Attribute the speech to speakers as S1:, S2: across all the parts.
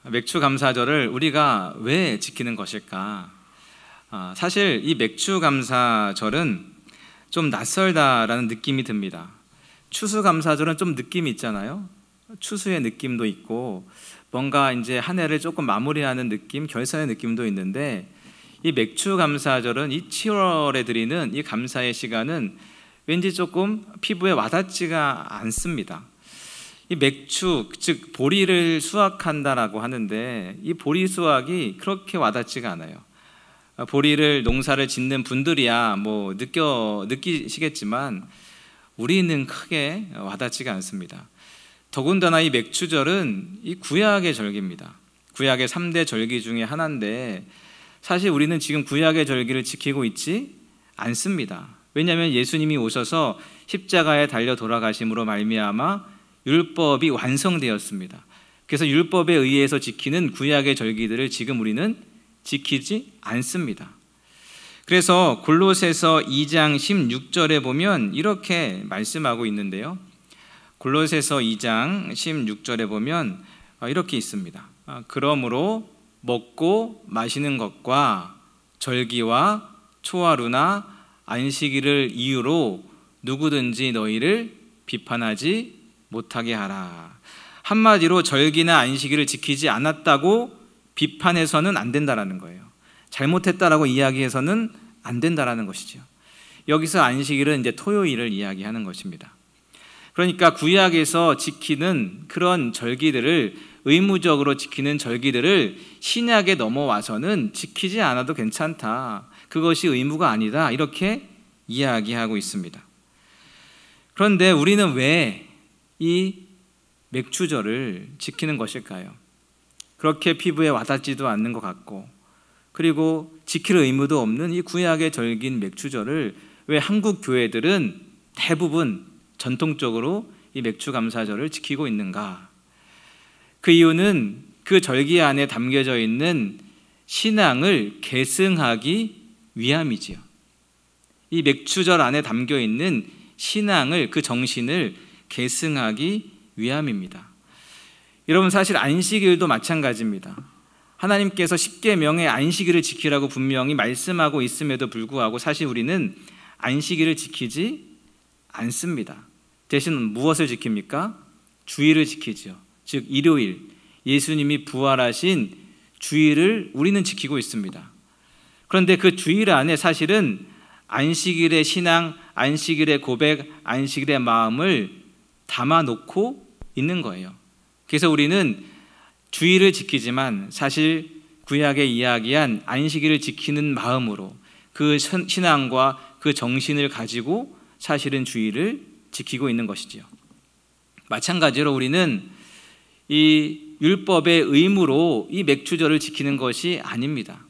S1: 맥추감사절을 우리가 왜 지키는 것일까? 사실 이 맥추감사절은 좀 낯설다라는 느낌이 듭니다. 추수감사절은 좀 느낌이 있잖아요. 추수의 느낌도 있고 뭔가 이제 한 해를 조금 마무리하는 느낌, 결산의 느낌도 있는데 이 맥추감사절은 이 7월에 드리는 이 감사의 시간은 왠지 조금 피부에 와닿지가 않습니다. 이 맥추, 즉 보리를 수확한다라고 하는데 이 보리 수확이 그렇게 와닿지가 않아요. 보리를 농사를 짓는 분들이야 뭐 느끼시겠지만 우리는 크게 와닿지가 않습니다. 더군다나 이 맥추절은 이 구약의 절기입니다. 구약의 3대 절기 중에 하나인데 사실 우리는 지금 구약의 절기를 지키고 있지 않습니다. 왜냐하면 예수님이 오셔서 십자가에 달려 돌아가심으로 말미암아 율법이 완성되었습니다. 그래서 율법에 의해서 지키는 구약의 절기들을 지금 우리는 지키지 않습니다. 그래서 골로새서 2장 16절에 보면 이렇게 말씀하고 있는데요. 골로새서 2장 16절에 보면 이렇게 있습니다. 그러므로 먹고 마시는 것과 절기와 초하루나 안식일을 이유로 누구든지 너희를 비판하지 못하게 하라. 한마디로 절기나 안식일을 지키지 않았다고 비판해서는 안 된다라는 거예요. 잘못했다라고 이야기해서는 안 된다라는 것이죠. 여기서 안식일은 이제 토요일을 이야기하는 것입니다. 그러니까 구약에서 지키는 그런 절기들을 의무적으로 지키는 절기들을 신약에 넘어와서는 지키지 않아도 괜찮다. 그것이 의무가 아니다. 이렇게 이야기하고 있습니다. 그런데 우리는 왜 이 맥추절을 지키는 것일까요? 그렇게 피부에 와닿지도 않는 것 같고 그리고 지킬 의무도 없는 이 구약의 절기인 맥추절을 왜 한국 교회들은 대부분 전통적으로 이 맥추감사절을 지키고 있는가? 그 이유는 그 절기 안에 담겨져 있는 신앙을 계승하기 위함이지요. 이 맥추절 안에 담겨 있는 신앙을, 그 정신을 계승하기 위함입니다. 여러분, 사실 안식일도 마찬가지입니다. 하나님께서 십계명의 안식일을 지키라고 분명히 말씀하고 있음에도 불구하고 사실 우리는 안식일을 지키지 않습니다. 대신 무엇을 지킵니까? 주일을 지키죠. 즉 일요일, 예수님이 부활하신 주일을 우리는 지키고 있습니다. 그런데 그 주일 안에 사실은 안식일의 신앙, 안식일의 고백, 안식일의 마음을 담아놓고 있는 거예요. 그래서 우리는 주일을 지키지만 사실 구약에 이야기한 안식일을 지키는 마음으로 그 신앙과 그 정신을 가지고 사실은 주일을 지키고 있는 것이지요. 마찬가지로 우리는 이 율법의 의무로 이 맥추절을 지키는 것이 아닙니다.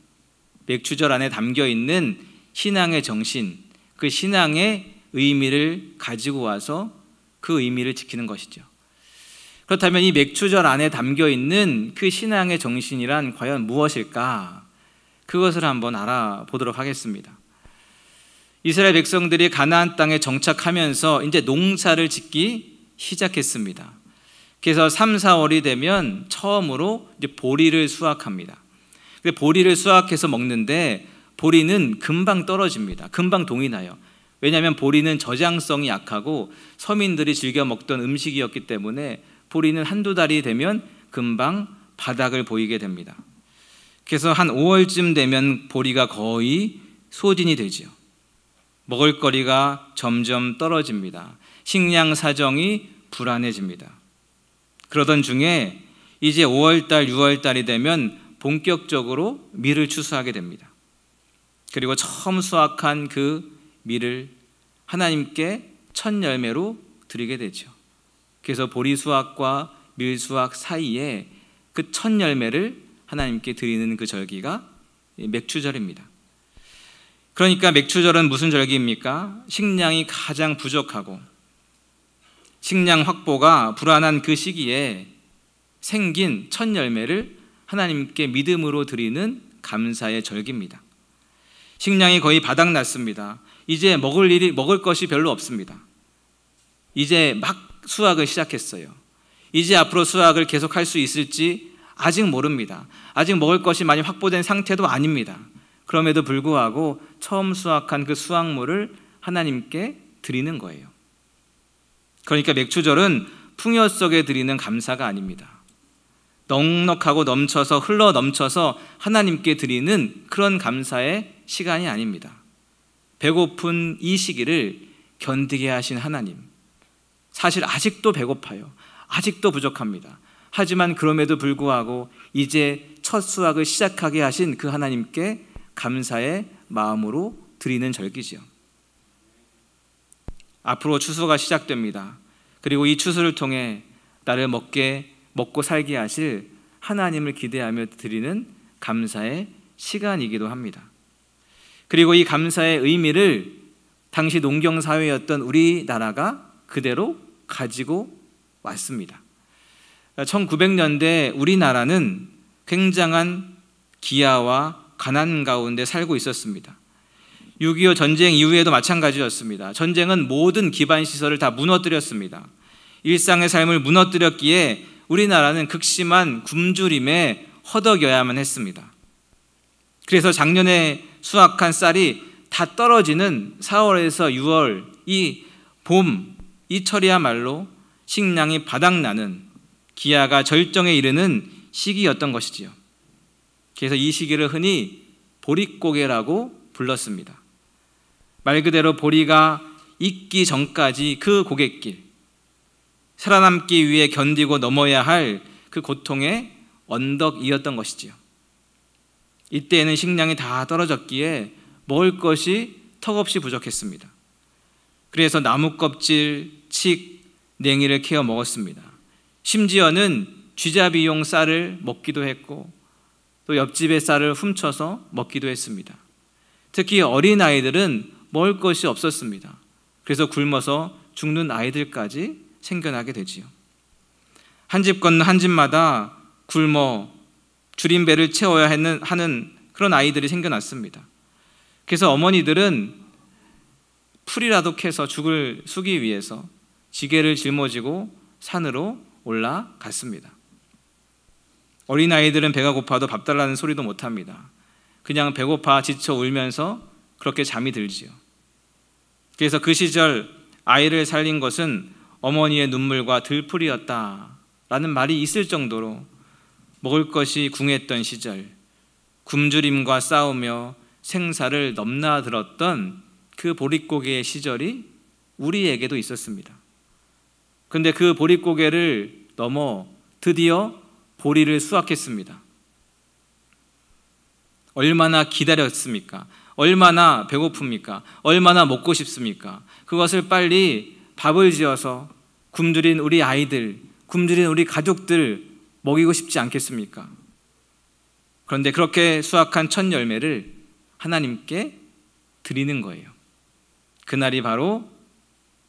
S1: 맥추절 안에 담겨 있는 신앙의 정신, 그 신앙의 의미를 가지고 와서 그 의미를 지키는 것이죠. 그렇다면 이 맥추절 안에 담겨 있는 그 신앙의 정신이란 과연 무엇일까? 그것을 한번 알아보도록 하겠습니다. 이스라엘 백성들이 가나안 땅에 정착하면서 이제 농사를 짓기 시작했습니다. 그래서 3, 4월이 되면 처음으로 이제 보리를 수확합니다. 보리를 수확해서 먹는데 보리는 금방 떨어집니다. 금방 동이 나요. 왜냐하면 보리는 저장성이 약하고 서민들이 즐겨 먹던 음식이었기 때문에 보리는 한두 달이 되면 금방 바닥을 보이게 됩니다. 그래서 한 5월쯤 되면 보리가 거의 소진이 되죠. 먹을거리가 점점 떨어집니다. 식량 사정이 불안해집니다. 그러던 중에 이제 5월달, 6월달이 되면 본격적으로 밀을 추수하게 됩니다. 그리고 처음 수확한 그 밀을 하나님께 첫 열매로 드리게 되죠. 그래서 보리 수확과 밀 수확 사이에 그 첫 열매를 하나님께 드리는 그 절기가 맥추절입니다. 그러니까 맥추절은 무슨 절기입니까? 식량이 가장 부족하고 식량 확보가 불안한 그 시기에 생긴 첫 열매를 하나님께 믿음으로 드리는 감사의 절기입니다. 식량이 거의 바닥났습니다. 이제 먹을 것이 별로 없습니다. 이제 막 수확을 시작했어요. 이제 앞으로 수확을 계속할 수 있을지 아직 모릅니다. 아직 먹을 것이 많이 확보된 상태도 아닙니다. 그럼에도 불구하고 처음 수확한 그 수확물을 하나님께 드리는 거예요. 그러니까 맥주절은 풍요 속에 드리는 감사가 아닙니다. 넉넉하고 넘쳐서 흘러 넘쳐서 하나님께 드리는 그런 감사의 시간이 아닙니다. 배고픈 이 시기를 견디게 하신 하나님, 사실 아직도 배고파요. 아직도 부족합니다. 하지만 그럼에도 불구하고 이제 첫 수확을 시작하게 하신 그 하나님께 감사의 마음으로 드리는 절기지요. 앞으로 추수가 시작됩니다. 그리고 이 추수를 통해 나를 먹고 살게 하실 하나님을 기대하며 드리는 감사의 시간이기도 합니다. 그리고 이 감사의 의미를 당시 농경사회였던 우리나라가 그대로 가지고 왔습니다. 1900년대 우리나라는 굉장한 기아와 가난 가운데 살고 있었습니다. 6.25 전쟁 이후에도 마찬가지였습니다. 전쟁은 모든 기반 시설을 다 무너뜨렸습니다. 일상의 삶을 무너뜨렸기에 우리나라는 극심한 굶주림에 허덕여야만 했습니다. 그래서 작년에 수확한 쌀이 다 떨어지는 4월에서 6월 이 봄, 이 철이야말로 식량이 바닥나는 기아가 절정에 이르는 시기였던 것이지요. 그래서 이 시기를 흔히 보릿고개라고 불렀습니다. 말 그대로 보리가 익기 전까지 그 고갯길, 살아남기 위해 견디고 넘어야 할 그 고통의 언덕이었던 것이지요. 이때에는 식량이 다 떨어졌기에 먹을 것이 턱없이 부족했습니다. 그래서 나무 껍질, 칡, 냉이를 캐어 먹었습니다. 심지어는 쥐잡이용 쌀을 먹기도 했고 또 옆집의 쌀을 훔쳐서 먹기도 했습니다. 특히 어린아이들은 먹을 것이 없었습니다. 그래서 굶어서 죽는 아이들까지 생겨나게 되지요. 한 집 건너 한 집마다 굶어 줄임배를 채워야 하는 그런 아이들이 생겨났습니다. 그래서 어머니들은 풀이라도 캐서 죽을 수기 위해서 지게를 짊어지고 산으로 올라갔습니다. 어린아이들은 배가 고파도 밥 달라는 소리도 못합니다. 그냥 배고파 지쳐 울면서 그렇게 잠이 들지요. 그래서 그 시절 아이를 살린 것은 어머니의 눈물과 들풀이었다라는 말이 있을 정도로 먹을 것이 궁했던 시절, 굶주림과 싸우며 생사를 넘나들었던 그 보릿고개의 시절이 우리에게도 있었습니다. 그런데 그 보릿고개를 넘어 드디어 보리를 수확했습니다. 얼마나 기다렸습니까? 얼마나 배고픕니까? 얼마나 먹고 싶습니까? 그것을 빨리 밥을 지어서 굶주린 우리 아이들, 굶주린 우리 가족들 먹이고 싶지 않겠습니까? 그런데 그렇게 수확한 첫 열매를 하나님께 드리는 거예요. 그날이 바로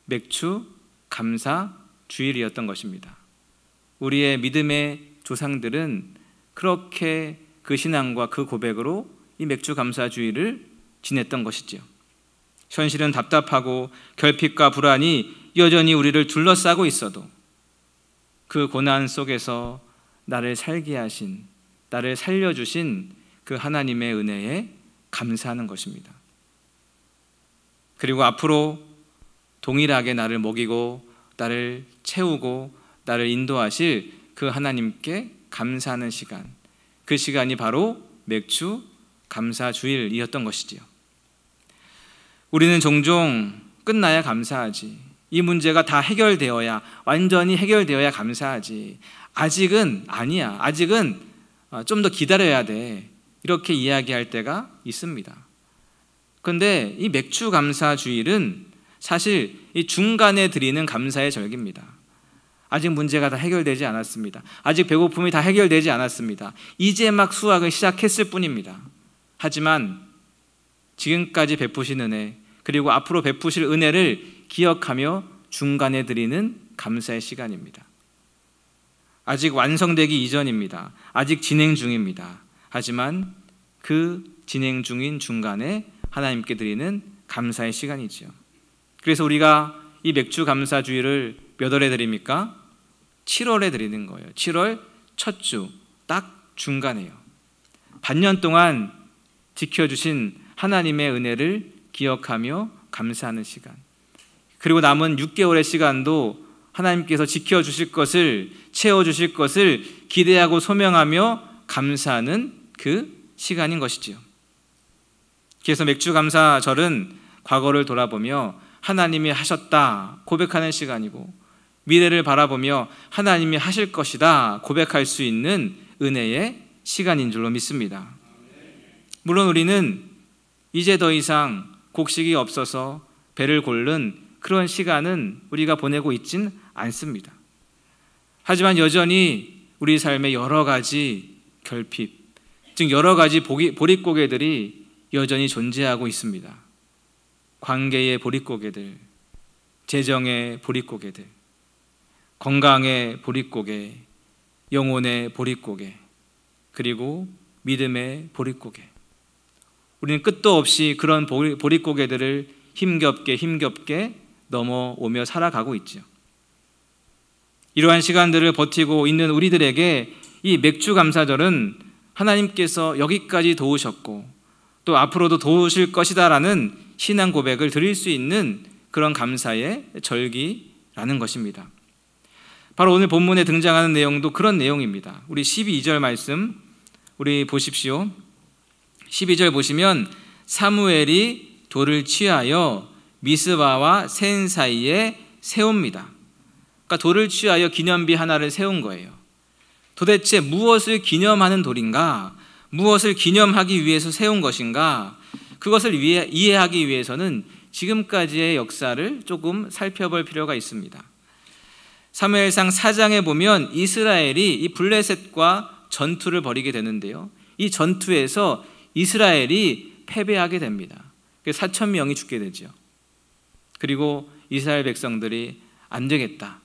S1: 맥주 감사 주일이었던 것입니다. 우리의 믿음의 조상들은 그렇게 그 신앙과 그 고백으로 이 맥주 감사 주일을 지냈던 것이지요. 현실은 답답하고 결핍과 불안이 여전히 우리를 둘러싸고 있어도 그 고난 속에서 나를 살게 하신, 나를 살려주신 그 하나님의 은혜에 감사하는 것입니다. 그리고 앞으로 동일하게 나를 먹이고 나를 채우고 나를 인도하실 그 하나님께 감사하는 시간, 그 시간이 바로 맥주 감사 주일이었던 것이지요. 우리는 종종 끝나야 감사하지, 이 문제가 다 해결되어야, 완전히 해결되어야 감사하지, 아직은 아니야, 아직은 좀 더 기다려야 돼, 이렇게 이야기할 때가 있습니다. 그런데 이 맥주 감사 주일은 사실 이 중간에 드리는 감사의 절기입니다. 아직 문제가 다 해결되지 않았습니다. 아직 배고픔이 다 해결되지 않았습니다. 이제 막 수확을 시작했을 뿐입니다. 하지만 지금까지 베푸신 은혜, 그리고 앞으로 베푸실 은혜를 기억하며 중간에 드리는 감사의 시간입니다. 아직 완성되기 이전입니다. 아직 진행 중입니다. 하지만 그 진행 중인 중간에 하나님께 드리는 감사의 시간이죠. 그래서 우리가 이 맥주 감사 주일을 몇 월에 드립니까? 7월에 드리는 거예요. 7월 첫 주, 딱 중간이에요. 반년 동안 지켜주신 하나님의 은혜를 기억하며 감사하는 시간, 그리고 남은 6개월의 시간도 하나님께서 지켜주실 것을, 채워주실 것을 기대하고 소명하며 감사하는 그 시간인 것이지요. 그래서 맥주감사절은 과거를 돌아보며 하나님이 하셨다 고백하는 시간이고, 미래를 바라보며 하나님이 하실 것이다 고백할 수 있는 은혜의 시간인 줄로 믿습니다. 물론 우리는 이제 더 이상 곡식이 없어서 배를 고른 그런 시간은 우리가 보내고 있진 않습니다. 하지만 여전히 우리 삶에 여러 가지 결핍, 즉 여러 가지 보릿고개들이 여전히 존재하고 있습니다. 관계의 보릿고개들, 재정의 보릿고개들, 건강의 보릿고개, 영혼의 보릿고개, 그리고 믿음의 보릿고개. 우리는 끝도 없이 그런 보릿고개들을 힘겹게 넘어오며 살아가고 있죠. 이러한 시간들을 버티고 있는 우리들에게 이 맥주감사절은 하나님께서 여기까지 도우셨고 또 앞으로도 도우실 것이다라는 신앙 고백을 드릴 수 있는 그런 감사의 절기라는 것입니다. 바로 오늘 본문에 등장하는 내용도 그런 내용입니다. 우리 12절 말씀 우리 보십시오. 12절 보시면 사무엘이 돌을 취하여 미스바와 센 사이에 세웁니다. 그러니까 돌을 취하여 기념비 하나를 세운 거예요. 도대체 무엇을 기념하는 돌인가? 무엇을 기념하기 위해서 세운 것인가? 그것을 이해하기 위해서는 지금까지의 역사를 조금 살펴볼 필요가 있습니다. 사무엘상 4장에 보면 이스라엘이 이 블레셋과 전투를 벌이게 되는데요, 이 전투에서 이스라엘이 패배하게 됩니다. 4,000명이 죽게 되죠. 그리고 이스라엘 백성들이 안 되겠다,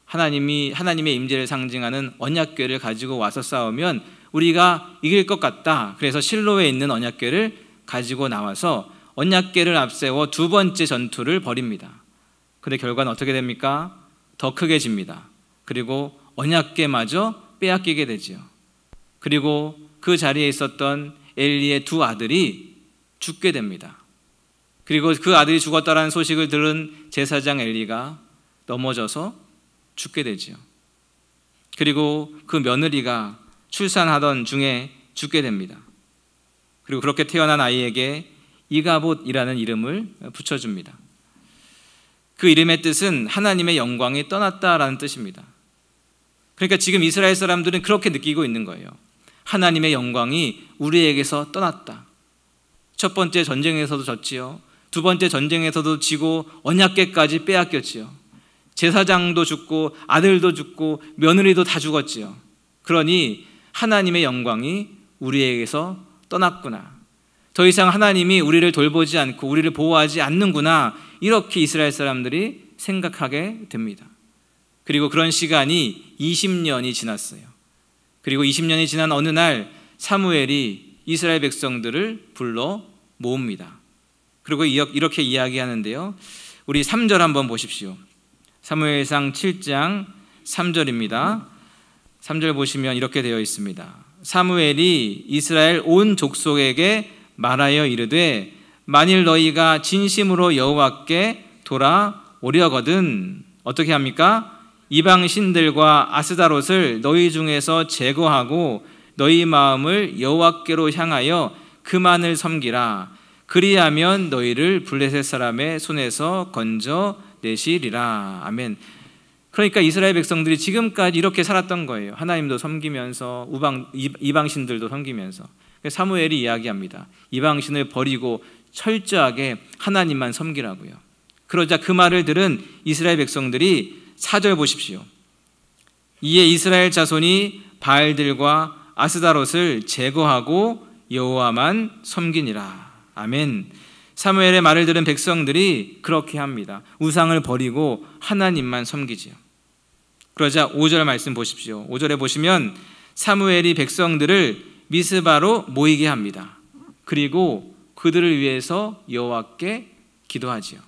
S1: 하나님의 임재를 상징하는 언약궤를 가지고 와서 싸우면 우리가 이길 것 같다. 그래서 실로에 있는 언약궤를 가지고 나와서 언약궤를 앞세워 두 번째 전투를 벌입니다. 그런데 결과는 어떻게 됩니까? 더 크게 집니다. 그리고 언약궤마저 빼앗기게 되지요. 그리고 그 자리에 있었던 엘리의 두 아들이 죽게 됩니다. 그리고 그 아들이 죽었다라는 소식을 들은 제사장 엘리가 넘어져서 죽게 되지요. 그리고 그 며느리가 출산하던 중에 죽게 됩니다. 그리고 그렇게 태어난 아이에게 이가봇이라는 이름을 붙여줍니다. 그 이름의 뜻은 하나님의 영광이 떠났다라는 뜻입니다. 그러니까 지금 이스라엘 사람들은 그렇게 느끼고 있는 거예요. 하나님의 영광이 우리에게서 떠났다. 첫 번째 전쟁에서도 졌지요. 두 번째 전쟁에서도 지고 언약궤까지 빼앗겼지요. 제사장도 죽고 아들도 죽고 며느리도 다 죽었지요. 그러니 하나님의 영광이 우리에게서 떠났구나. 더 이상 하나님이 우리를 돌보지 않고 우리를 보호하지 않는구나. 이렇게 이스라엘 사람들이 생각하게 됩니다. 그리고 그런 시간이 20년이 지났어요. 그리고 20년이 지난 어느 날 사무엘이 이스라엘 백성들을 불러 모읍니다. 그리고 이렇게 이야기하는데요, 우리 3절 한번 보십시오. 사무엘상 7장 3절입니다. 3절 보시면 이렇게 되어 있습니다. 사무엘이 이스라엘 온 족속에게 말하여 이르되 만일 너희가 진심으로 여호와께 돌아오려거든 어떻게 합니까? 이방 신들과 아스다롯을 너희 중에서 제거하고 너희 마음을 여호와께로 향하여 그만을 섬기라. 그리하면 너희를 블레셋 사람의 손에서 건져내시리라. 아멘. 그러니까 이스라엘 백성들이 지금까지 이렇게 살았던 거예요. 하나님도 섬기면서 이방신들도 섬기면서. 사무엘이 이야기합니다. 이방신을 버리고 철저하게 하나님만 섬기라고요. 그러자 그 말을 들은 이스라엘 백성들이 4절 보십시오. 이에 이스라엘 자손이 바알들과 아스다롯을 제거하고 여호와만 섬기니라. 아멘. 사무엘의 말을 들은 백성들이 그렇게 합니다. 우상을 버리고 하나님만 섬기지요. 그러자 5절 말씀 보십시오. 5절에 보시면 사무엘이 백성들을 미스바로 모이게 합니다. 그리고 그들을 위해서 여호와께 기도하지요.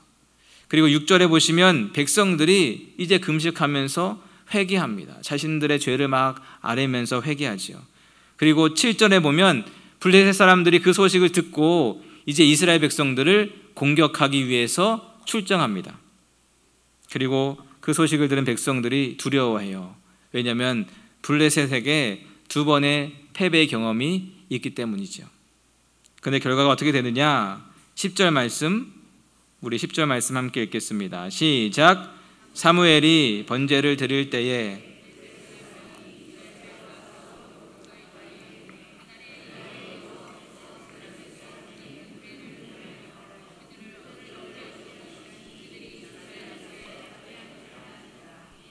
S1: 그리고 6절에 보시면 백성들이 이제 금식하면서 회개합니다. 자신들의 죄를 막 아뢰면서 회개하지요. 그리고 7절에 보면 블레셋 사람들이 그 소식을 듣고 이제 이스라엘 백성들을 공격하기 위해서 출정합니다. 그리고 그 소식을 들은 백성들이 두려워해요. 왜냐하면 블레셋에게 2번의 패배의 경험이 있기 때문이죠. 그런데 결과가 어떻게 되느냐? 10절 말씀, 우리 10절 말씀 함께 읽겠습니다. 시작. 사무엘이 번제를 드릴 때에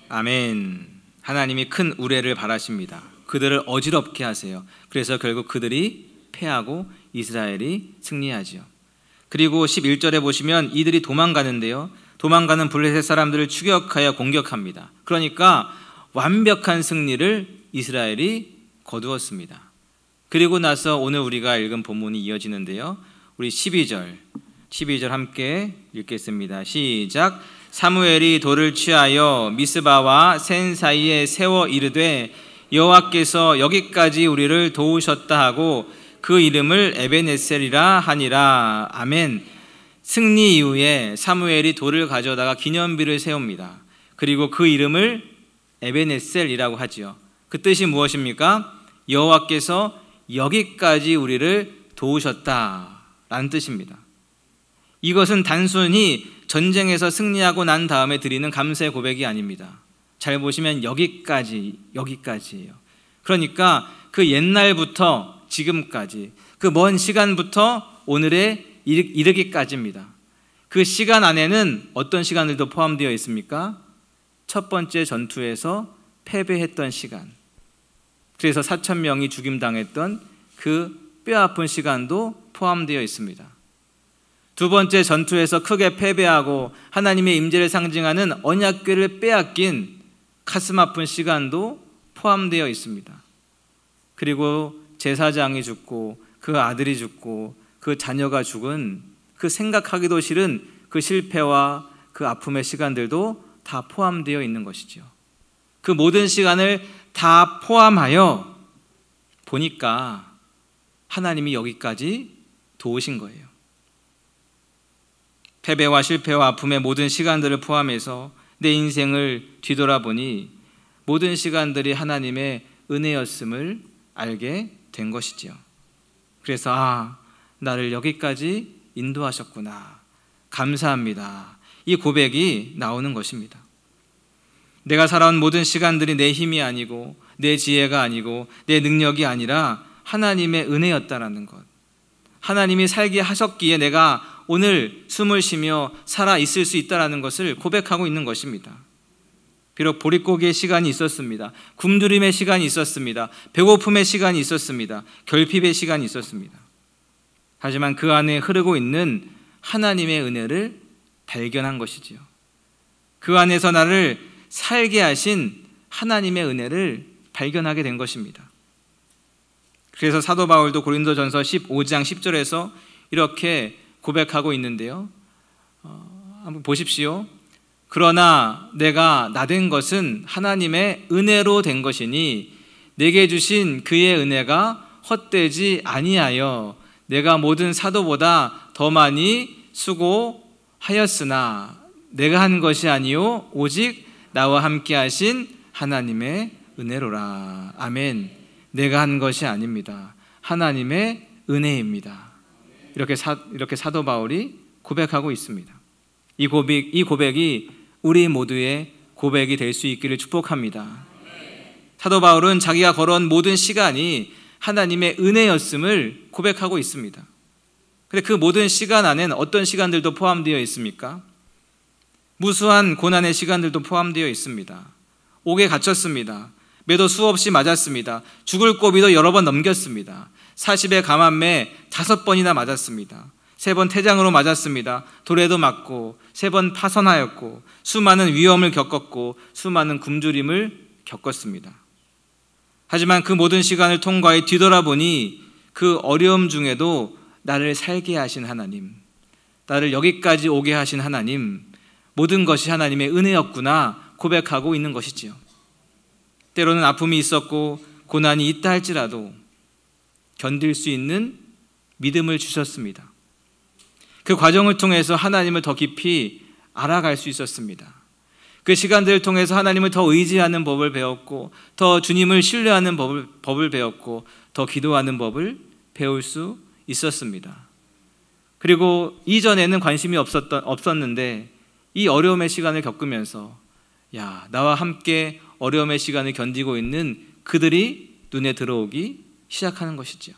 S1: 아멘. 하나님이 큰 우레를 바라십니다. 그들을 어지럽게 하세요. 그래서 결국 그들이 패하고 이스라엘이 승리하지요. 그리고 11절에 보시면 이들이 도망가는데요, 도망가는 블레셋 사람들을 추격하여 공격합니다. 그러니까 완벽한 승리를 이스라엘이 거두었습니다. 그리고 나서 오늘 우리가 읽은 본문이 이어지는데요, 우리 12절 함께 읽겠습니다. 시작. 사무엘이 돌을 취하여 미스바와 센 사이에 세워 이르되 여호와께서 여기까지 우리를 도우셨다 하고 그 이름을 에벤에셀이라 하니라. 아멘. 승리 이후에 사무엘이 돌을 가져다가 기념비를 세웁니다. 그리고 그 이름을 에벤에셀이라고 하지요. 그 뜻이 무엇입니까? 여호와께서 여기까지 우리를 도우셨다라는 뜻입니다. 이것은 단순히 전쟁에서 승리하고 난 다음에 드리는 감사의 고백이 아닙니다. 잘 보시면 여기까지예요. 그러니까 그 옛날부터 지금까지, 그 먼 시간부터 오늘에 이르기까지입니다. 그 시간 안에는 어떤 시간들도 포함되어 있습니까? 첫 번째 전투에서 패배했던 시간, 그래서 4,000명이 죽임당했던 그 뼈아픈 시간도 포함되어 있습니다. 두 번째 전투에서 크게 패배하고 하나님의 임재를 상징하는 언약궤를 빼앗긴 가슴 아픈 시간도 포함되어 있습니다. 그리고 제사장이 죽고 그 아들이 죽고 그 자녀가 죽은 그 생각하기도 싫은 그 실패와 그 아픔의 시간들도 다 포함되어 있는 것이죠. 그 모든 시간을 다 포함하여 보니까 하나님이 여기까지 도우신 거예요. 패배와 실패와 아픔의 모든 시간들을 포함해서 내 인생을 뒤돌아보니 모든 시간들이 하나님의 은혜였음을 알게 된 것이지요. 그래서 나를 여기까지 인도하셨구나, 감사합니다, 이 고백이 나오는 것입니다. 내가 살아온 모든 시간들이 내 힘이 아니고 내 지혜가 아니고 내 능력이 아니라 하나님의 은혜였다라는 것, 하나님이 살게 하셨기에 내가 오늘 숨을 쉬며 살아 있을 수 있다는 것을 고백하고 있는 것입니다. 비록 보릿고기의 시간이 있었습니다. 굶주림의 시간이 있었습니다. 배고픔의 시간이 있었습니다. 결핍의 시간이 있었습니다. 하지만 그 안에 흐르고 있는 하나님의 은혜를 발견한 것이지요. 그 안에서 나를 살게 하신 하나님의 은혜를 발견하게 된 것입니다. 그래서 사도 바울도 고린도전서 15장 10절에서 이렇게 고백하고 있는데요, 한번 보십시오. 그러나 내가 나된 것은 하나님의 은혜로 된 것이니 내게 주신 그의 은혜가 헛되지 아니하여 내가 모든 사도보다 더 많이 수고하였으나 내가 한 것이 아니요 오직 나와 함께 하신 하나님의 은혜로라. 아멘. 내가 한 것이 아닙니다. 하나님의 은혜입니다. 이렇게 사도 바울이 고백하고 있습니다. 이 고백이 우리 모두의 고백이 될 수 있기를 축복합니다. 사도 바울은 자기가 걸어온 모든 시간이 하나님의 은혜였음을 고백하고 있습니다. 그런데 그 모든 시간 안에는 어떤 시간들도 포함되어 있습니까? 무수한 고난의 시간들도 포함되어 있습니다. 옥에 갇혔습니다. 매도 수없이 맞았습니다. 죽을 고비도 여러 번 넘겼습니다. 40의 감암매 5번이나 맞았습니다. 3번 태장으로 맞았습니다. 돌에도 맞고 3번 파선하였고 수많은 위험을 겪었고 수많은 굶주림을 겪었습니다. 하지만 그 모든 시간을 통과해 뒤돌아보니 그 어려움 중에도 나를 살게 하신 하나님, 나를 여기까지 오게 하신 하나님, 모든 것이 하나님의 은혜였구나 고백하고 있는 것이지요. 때로는 아픔이 있었고 고난이 있다 할지라도 견딜 수 있는 믿음을 주셨습니다. 그 과정을 통해서 하나님을 더 깊이 알아갈 수 있었습니다. 그 시간들을 통해서 하나님을 더 의지하는 법을 배웠고, 더 주님을 신뢰하는 법을 배웠고, 더 기도하는 법을 배울 수 있었습니다. 그리고 이전에는 관심이 없었는데 이 어려움의 시간을 겪으면서 나와 함께 어려움의 시간을 견디고 있는 그들이 눈에 들어오기 시작하는 것이죠.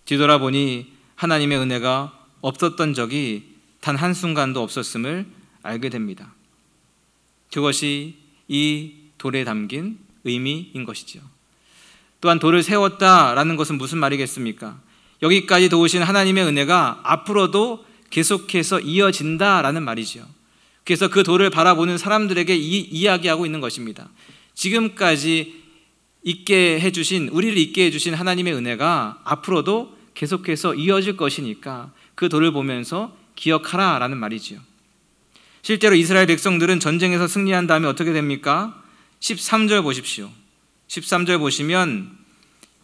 S1: 뒤돌아보니 하나님의 은혜가 없었던 적이 단 한순간도 없었음을 알게 됩니다. 그것이 이 돌에 담긴 의미인 것이죠. 또한 돌을 세웠다라는 것은 무슨 말이겠습니까? 여기까지 도우신 하나님의 은혜가 앞으로도 계속해서 이어진다라는 말이죠. 그래서 그 돌을 바라보는 사람들에게 이야기하고 있는 것입니다. 지금까지 우리를 있게 해주신 하나님의 은혜가 앞으로도 계속해서 이어질 것이니까 그 돌을 보면서 기억하라라는 말이죠. 실제로 이스라엘 백성들은 전쟁에서 승리한 다음에 어떻게 됩니까? 13절 보십시오. 13절 보시면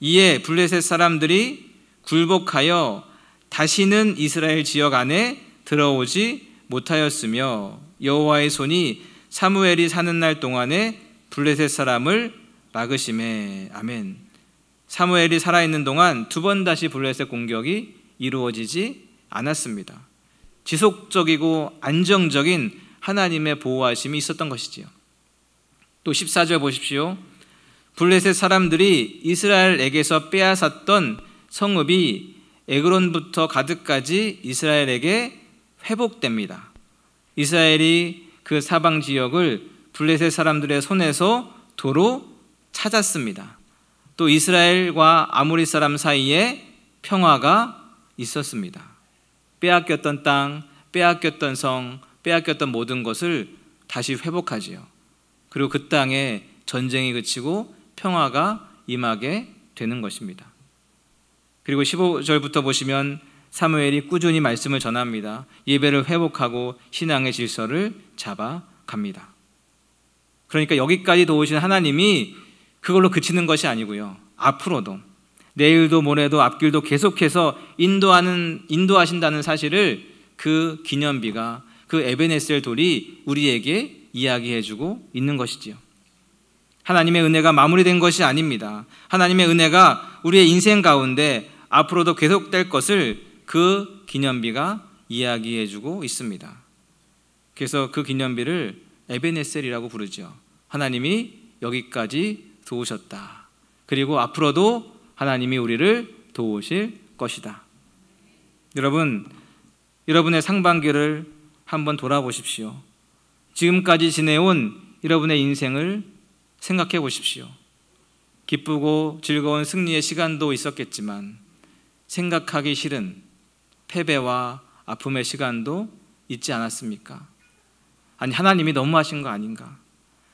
S1: 이에 블레셋 사람들이 굴복하여 다시는 이스라엘 지역 안에 들어오지 못하였으며 여호와의 손이 사무엘이 사는 날 동안에 블레셋 사람을 막으심에. 아멘. 사무엘이 살아있는 동안 두 번 다시 블레셋 공격이 이루어지지 않았습니다. 지속적이고 안정적인 하나님의 보호하심이 있었던 것이지요. 또 14절 보십시오. 블레셋 사람들이 이스라엘에게서 빼앗았던 성읍이 에그론부터 가드까지 이스라엘에게 회복됩니다. 이스라엘이 그 사방 지역을 블레셋 사람들의 손에서 도로 찾았습니다. 또 이스라엘과 아모리 사람 사이에 평화가 있었습니다. 빼앗겼던 땅, 빼앗겼던 성, 빼앗겼던 모든 것을 다시 회복하지요. 그리고 그 땅에 전쟁이 그치고 평화가 임하게 되는 것입니다. 그리고 15절부터 보시면 사무엘이 꾸준히 말씀을 전합니다. 예배를 회복하고 신앙의 질서를 잡아갑니다. 그러니까 여기까지 도우신 하나님이 그걸로 그치는 것이 아니고요. 앞으로도 내일도 모레도 앞길도 계속해서 인도하신다는 사실을 그 기념비가, 그 에베네셀 돌이 우리에게 이야기해주고 있는 것이지요. 하나님의 은혜가 마무리된 것이 아닙니다. 하나님의 은혜가 우리의 인생 가운데 앞으로도 계속될 것을 그 기념비가 이야기해주고 있습니다. 그래서 그 기념비를 에베네셀이라고 부르죠. 하나님이 여기까지 도우셨다. 그리고 앞으로도 하나님이 우리를 도우실 것이다. 여러분의 상반기를 한번 돌아보십시오. 지금까지 지내온 여러분의 인생을 생각해 보십시오. 기쁘고 즐거운 승리의 시간도 있었겠지만 생각하기 싫은 패배와 아픔의 시간도 있지 않았습니까? 아니, 하나님이 너무하신 거 아닌가?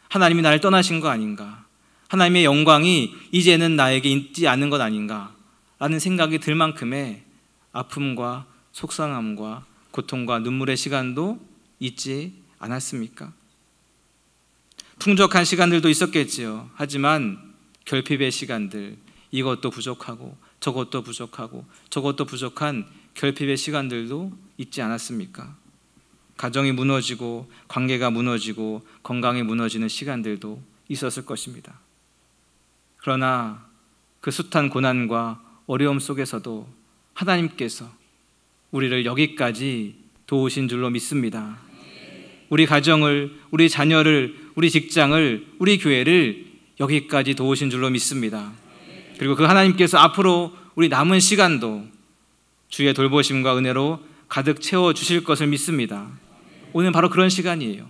S1: 하나님이 나를 떠나신 거 아닌가? 하나님의 영광이 이제는 나에게 있지 않은 것 아닌가? 라는 생각이 들 만큼의 아픔과 속상함과 고통과 눈물의 시간도 있지 않았습니까? 풍족한 시간들도 있었겠지요. 하지만 결핍의 시간들, 이것도 부족하고 저것도 부족하고 저것도 부족한 결핍의 시간들도 있지 않았습니까? 가정이 무너지고 관계가 무너지고 건강이 무너지는 시간들도 있었을 것입니다. 그러나 그 숱한 고난과 어려움 속에서도 하나님께서 우리를 여기까지 도우신 줄로 믿습니다. 우리 가정을, 우리 자녀를, 우리 직장을, 우리 교회를 여기까지 도우신 줄로 믿습니다. 그리고 그 하나님께서 앞으로 우리 남은 시간도 주의 돌보심과 은혜로 가득 채워주실 것을 믿습니다. 오늘 바로 그런 시간이에요.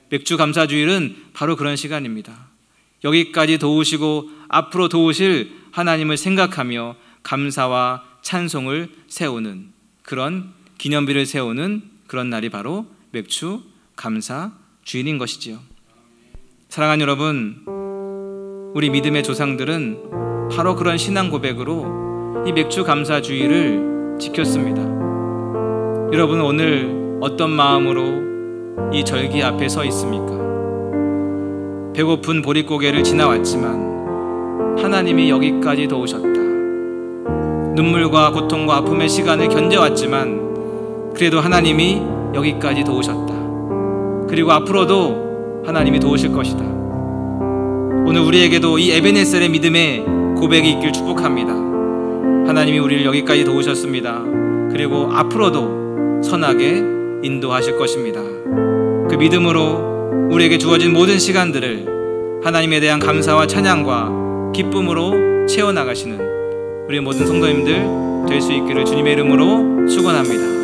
S1: 맥주 감사주일은 바로 그런 시간입니다. 여기까지 도우시고 앞으로 도우실 하나님을 생각하며 감사와 찬송을 세우는, 그런 기념비를 세우는 그런 날이 바로 맥주 감사 주일인 것이지요. 사랑하는 여러분, 우리 믿음의 조상들은 바로 그런 신앙 고백으로 이 맥주 감사 주일을 지켰습니다. 여러분은 오늘 어떤 마음으로 이 절기 앞에 서 있습니까? 배고픈 보릿고개를 지나왔지만 하나님이 여기까지 도우셨다. 눈물과 고통과 아픔의 시간을 견뎌왔지만 그래도 하나님이 여기까지 도우셨다. 그리고 앞으로도 하나님이 도우실 것이다. 오늘 우리에게도 이 에베네셀의 믿음의 고백이 있길 축복합니다. 하나님이 우리를 여기까지 도우셨습니다. 그리고 앞으로도 선하게 인도하실 것입니다. 그 믿음으로 우리에게 주어진 모든 시간들을 하나님에 대한 감사와 찬양과 기쁨으로 채워나가시는 우리 모든 성도님들 될 수 있기를 주님의 이름으로 축원합니다.